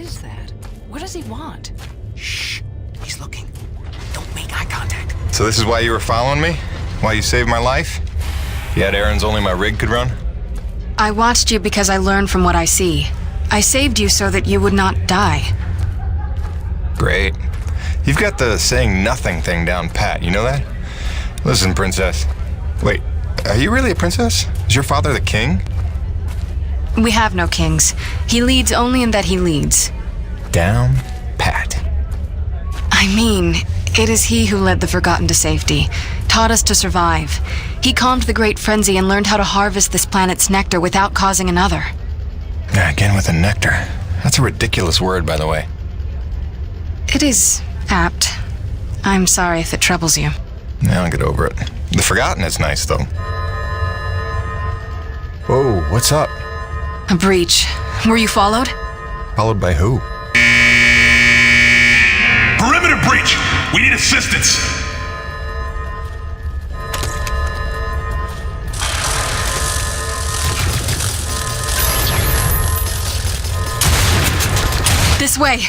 is that? What does he want? Shh. He's looking. Don't make eye contact. So this is why you were following me? Why you saved my life? You had errands only my rig could run? I watched you because I learned from what I see. I saved you so that you would not die. Great. You've got the saying nothing thing down pat, you know that? Listen, princess. Wait, are you really a princess? Is your father the king? We have no kings. He leads only in that he leads. Down pat. I mean, it is he who led the Forgotten to safety, taught us to survive. He calmed the Great Frenzy and learned how to harvest this planet's nectar without causing another. Again with the nectar. That's a ridiculous word, by the way. It is apt. I'm sorry if it troubles you. Now I'll get over it. The Forgotten is nice, though. Whoa, what's up? A breach. Were you followed? Followed by who? Perimeter breach! We need assistance! This way!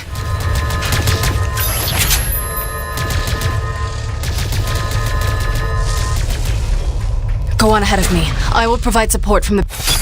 Go on ahead of me. I will provide support from the...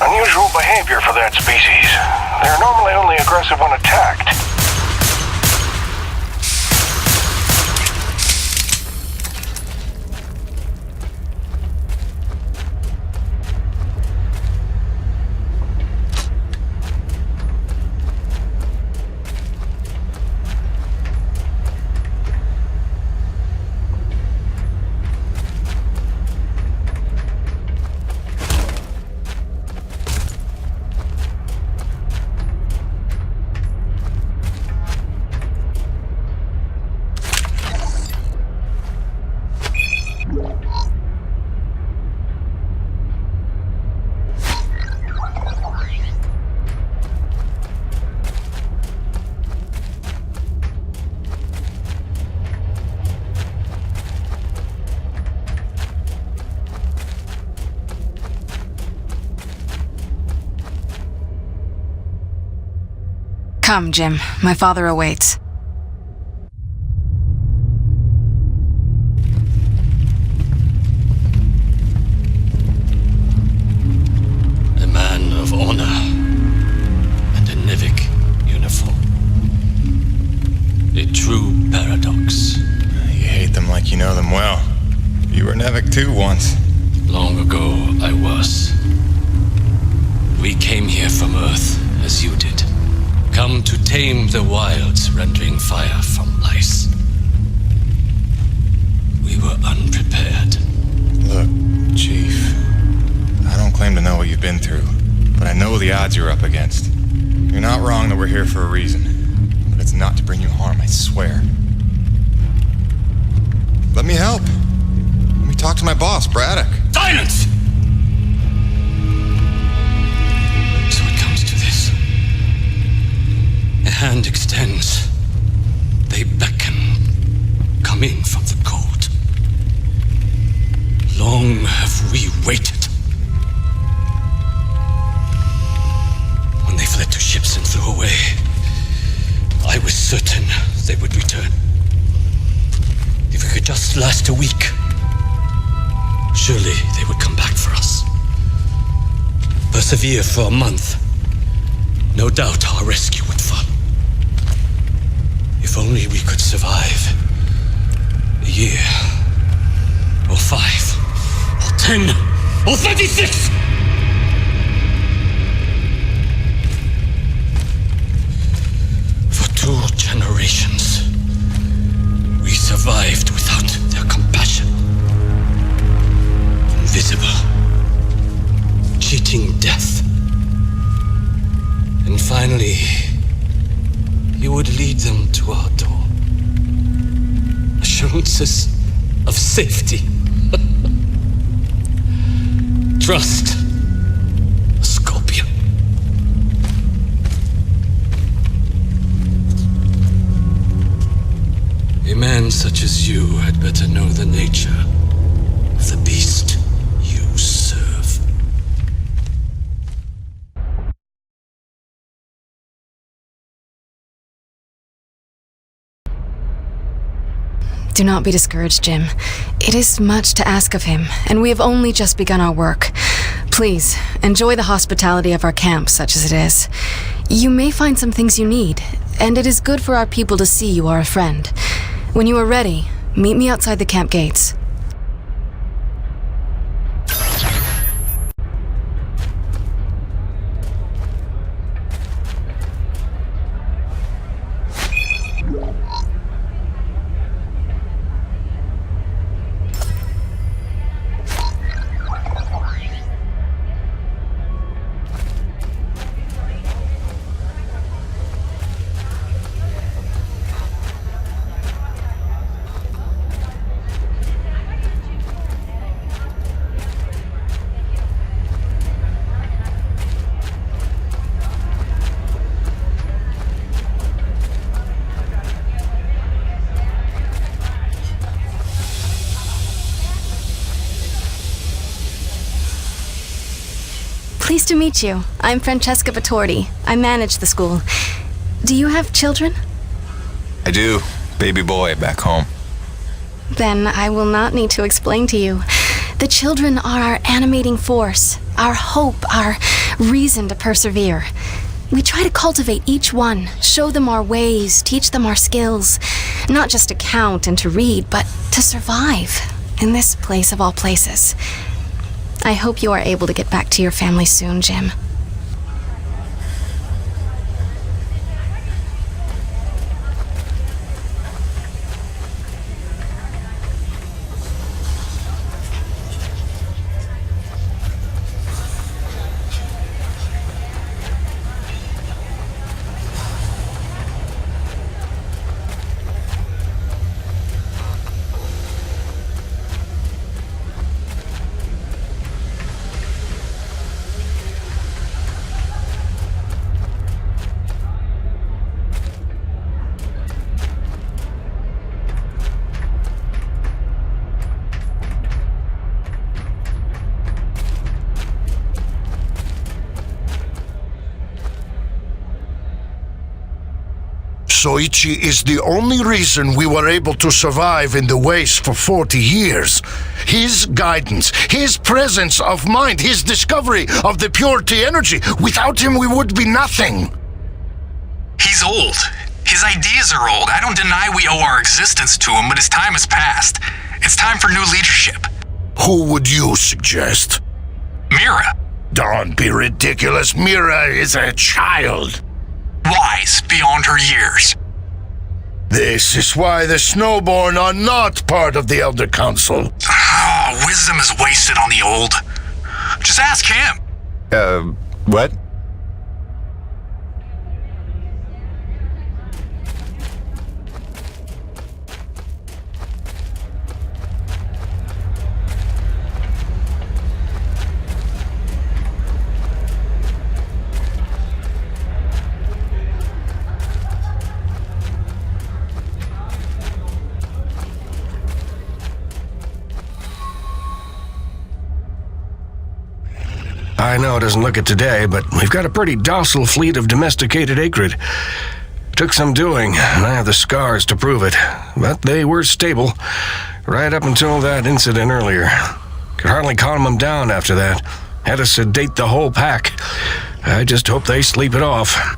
Unusual behavior for that species. They're normally only aggressive when attacked. Come, Jim. My father awaits. A man of honor and a Nivik uniform. A true paradox. You hate them like you know them well. You were Nevik too once. Long ago, I was. We came here from Earth, as you did. Come to tame the wilds, rendering fire from ice. We were unprepared. Look, Chief, I don't claim to know what you've been through, but I know the odds you're up against. You're not wrong that we're here for a reason, but it's not to bring you harm, I swear. Let me help. Let me talk to my boss, Braddock. Silence! So it comes to this. A hand extends. They beckon. Come in from the cold. Long have we waited. When they fled to ships and flew away, I was certain they would return. If we could just last a week, surely they would come back for us. Persevere for a month. No doubt our rescue would follow. If only we could survive a year, or 5, or 10, or 36! For 2 generations, we survived without their compassion. Invisible, cheating death. And finally, you would lead them to our door. Assurances of safety. Trust, a scorpion. A man such as you had better know the nature of the beast you serve. Do not be discouraged, Jim. It is much to ask of him, and we have only just begun our work. Please, enjoy the hospitality of our camp, such as it is. You may find some things you need, and it is good for our people to see you are a friend. When you are ready, meet me outside the camp gates. Pleased to meet you. I'm Francesca Vittordi. I manage the school. Do you have children? I do. Baby boy back home. Then I will not need to explain to you. The children are our animating force, our hope, our reason to persevere. We try to cultivate each one, show them our ways, teach them our skills. Not just to count and to read, but to survive in this place of all places. I hope you are able to get back to your family soon, Jim. Soichi is the only reason we were able to survive in the waste for 40 years. His guidance, his presence of mind, his discovery of the purity energy. Without him, we would be nothing. He's old. His ideas are old. I don't deny we owe our existence to him, but his time has passed. It's time for new leadership. Who would you suggest? Mira. Don't be ridiculous. Mira is a child. Wise beyond her years. This is why the Snowborn are not part of the Elder Council. Oh, wisdom is wasted on the old. Just ask him. What? I know it doesn't look it today, but we've got a pretty docile fleet of domesticated acrid. Took some doing, and I have the scars to prove it. But they were stable, right up until that incident earlier. Could hardly calm them down after that. Had to sedate the whole pack. I just hope they sleep it off.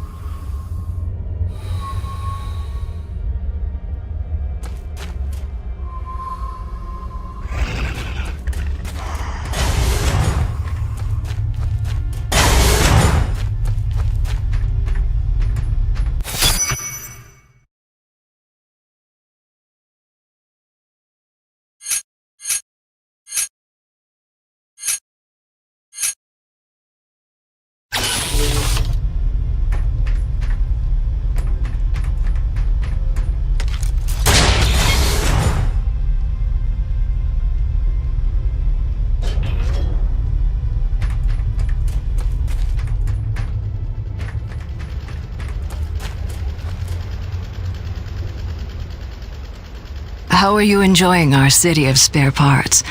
How are you enjoying our city of spare parts?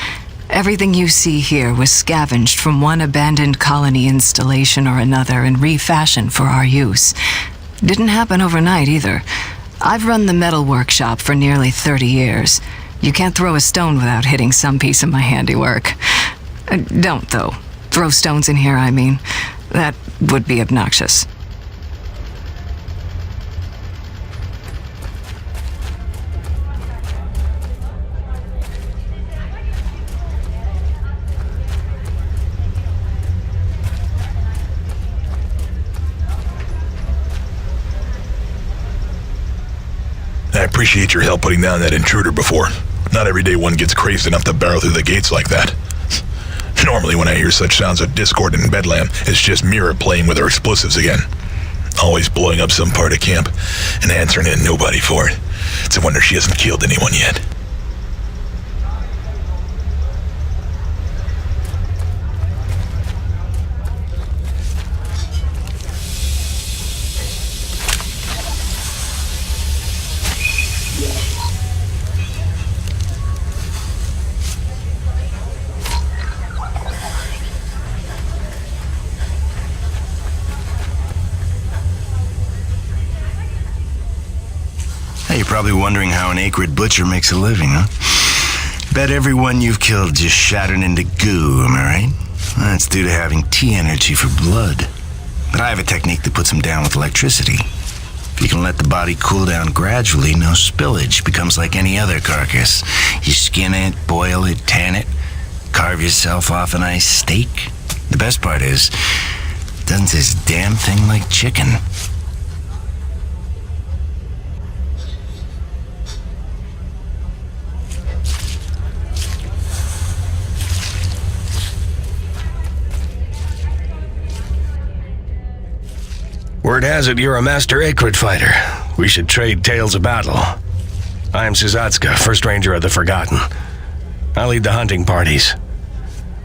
Everything you see here was scavenged from one abandoned colony installation or another and refashioned for our use. Didn't happen overnight either. I've run the metal workshop for nearly 30 years. You can't throw a stone without hitting some piece of my handiwork. Don't, though. Throw stones in here, I mean. That would be obnoxious. I appreciate your help putting down that intruder before. Not every day one gets crazed enough to barrel through the gates like that. Normally when I hear such sounds of discord in Bedlam, it's just Mira playing with her explosives again. Always blowing up some part of camp and answering in nobody for it. It's a wonder she hasn't killed anyone yet. You're probably wondering how an acrid butcher makes a living, huh? Bet everyone you've killed just shattered into goo, am I right? That's due to having T energy for blood. But I have a technique that puts them down with electricity. If you can let the body cool down gradually, no spillage. Becomes like any other carcass. You skin it, boil it, tan it, carve yourself off a nice steak. The best part is, it doesn't this damn thing like chicken. Word has it you're a master acrid fighter. We should trade tales of battle. I'm Suzatsuka, First Ranger of the Forgotten. I lead the hunting parties.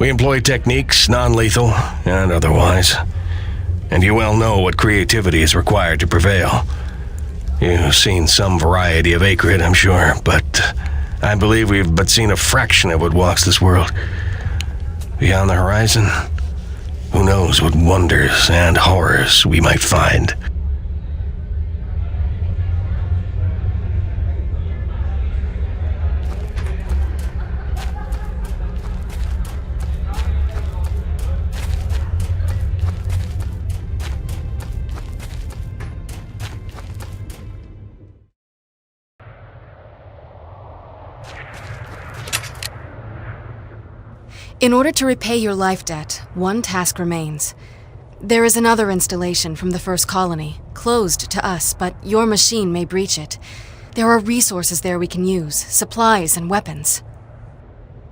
We employ techniques, non-lethal and otherwise. And you well know what creativity is required to prevail. You've seen some variety of acrid, I'm sure, but I believe we've but seen a fraction of what walks this world. Beyond the horizon, who knows what wonders and horrors we might find. In order to repay your life debt, one task remains. There is another installation from the first colony, closed to us, but your machine may breach it. There are resources there we can use, supplies and weapons.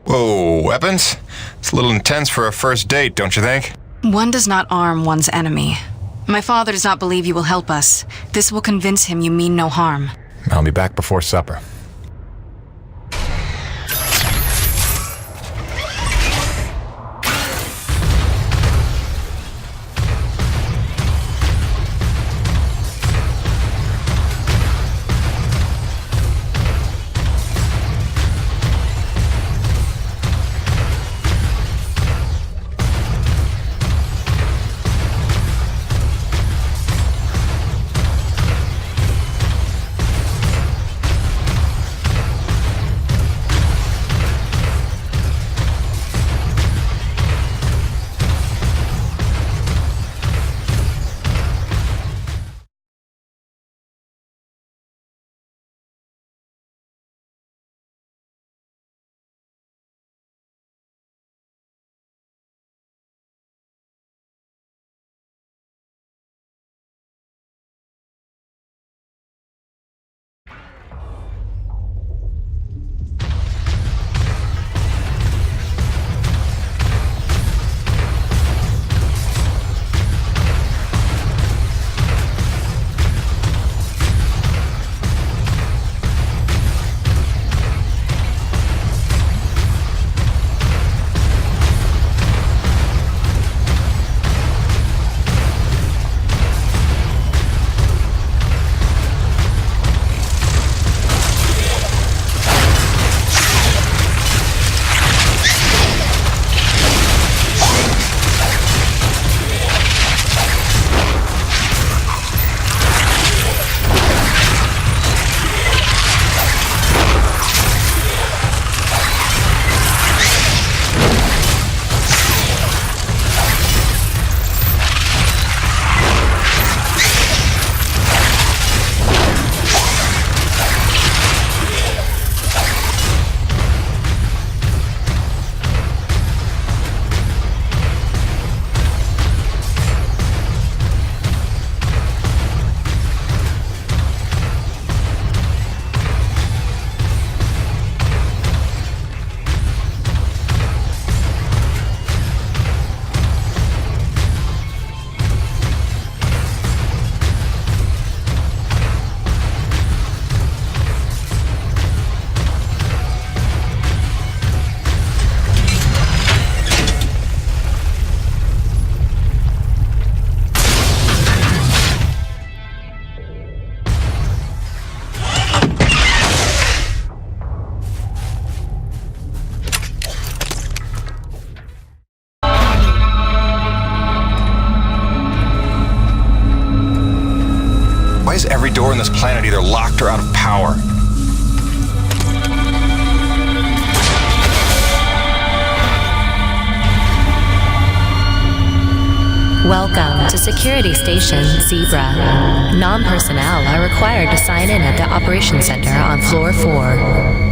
Whoa, weapons? It's a little intense for a first date, don't you think? One does not arm one's enemy. My father does not believe you will help us. This will convince him you mean no harm. I'll be back before supper. Why is every door on this planet either locked or out of power? Welcome to Security Station Zebra. Non-personnel are required to sign in at the Operations Center on Floor 4.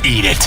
Eat it.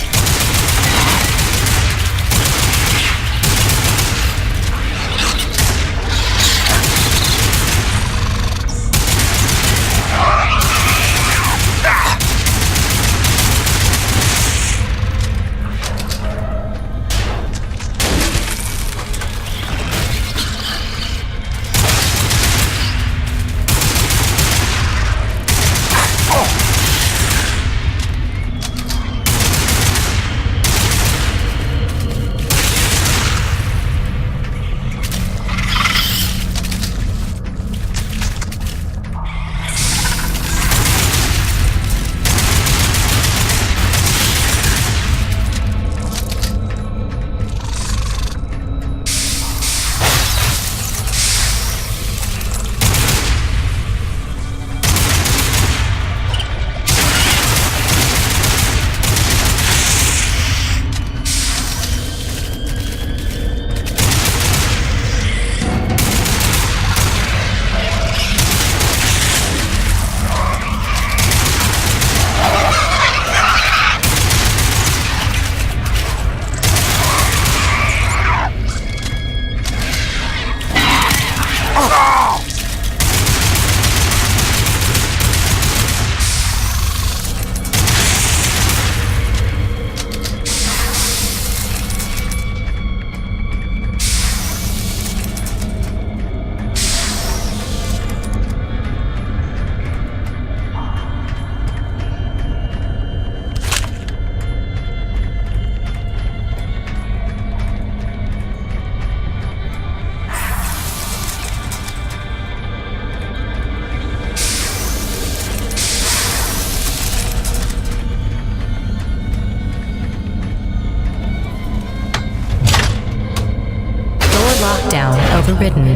overridden.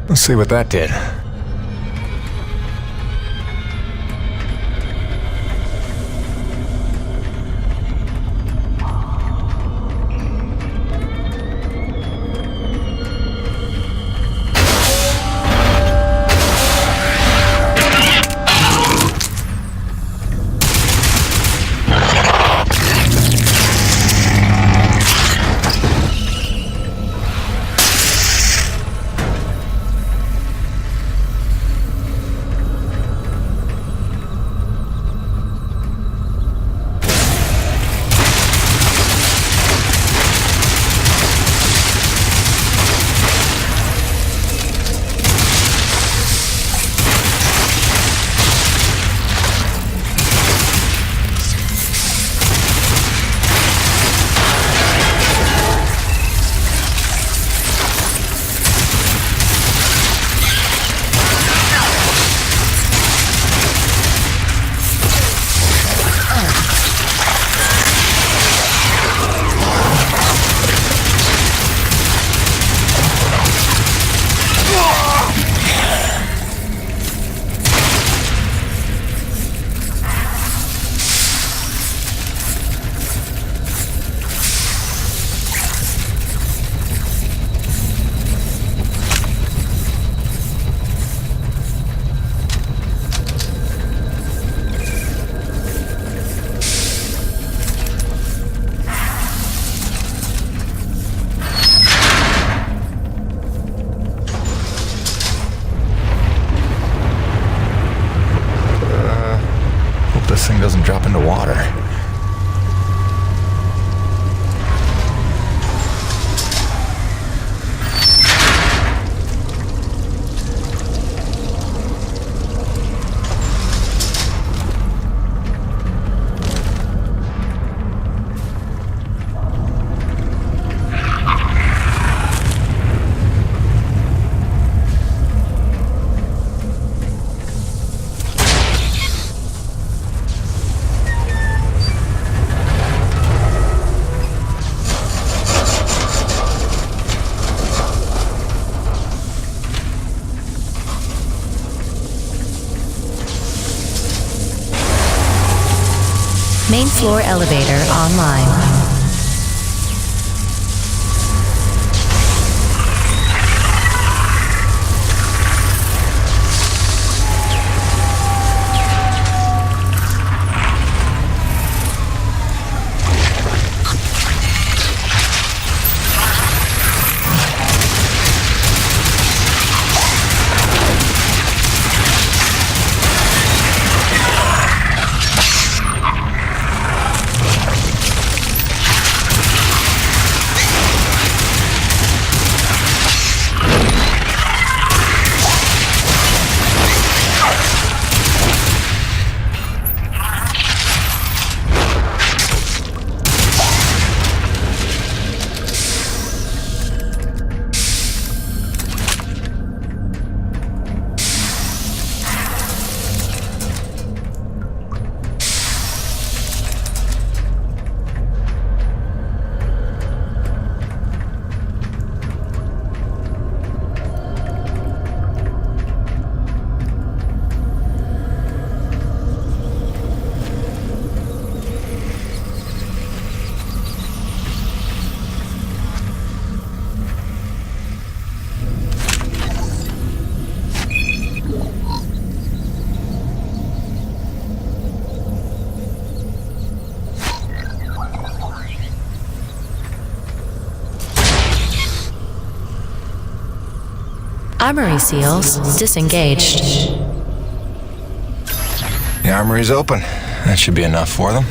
Let's see what that did. This thing doesn't drop into water. Main floor elevator online. Armory seals disengaged. The armory's open. That should be enough for them.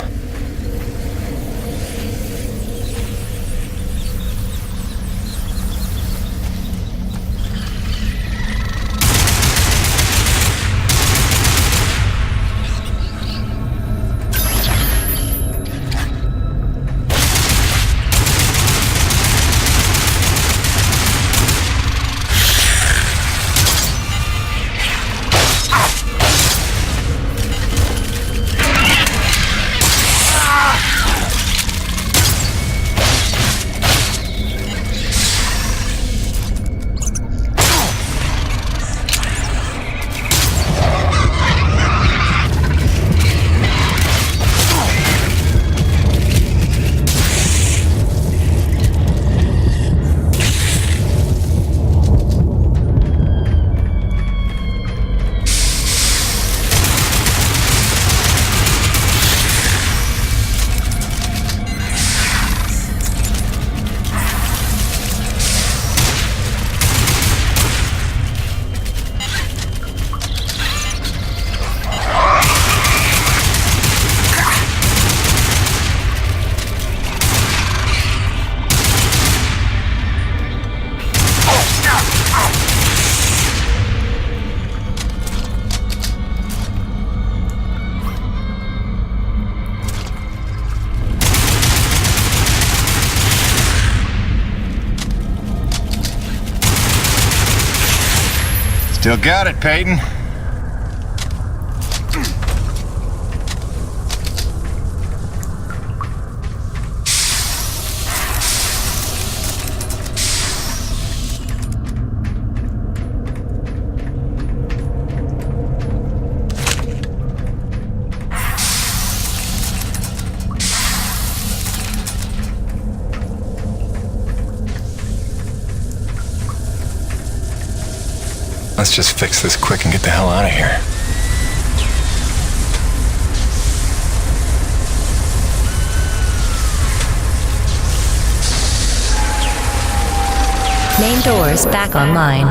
Still got it, Peyton. Let's just fix this quick and get the hell out of here. Main doors back online.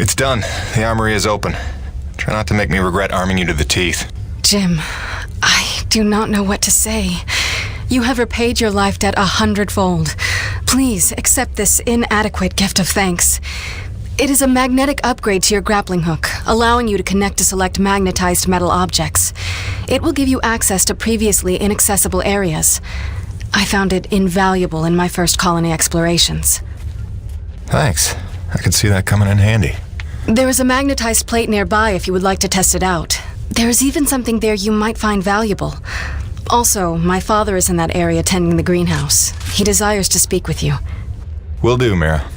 It's done. The armory is open. Try not to make me regret arming you to the teeth. Jim, I do not know what to say. You have repaid your life debt 100-fold. Please accept this inadequate gift of thanks. It is a magnetic upgrade to your grappling hook, allowing you to connect to select magnetized metal objects. It will give you access to previously inaccessible areas. I found it invaluable in my first colony explorations. Thanks. I could see that coming in handy. There is a magnetized plate nearby if you would like to test it out. There is even something there you might find valuable. Also, my father is in that area tending the greenhouse. He desires to speak with you. Will do, Mira.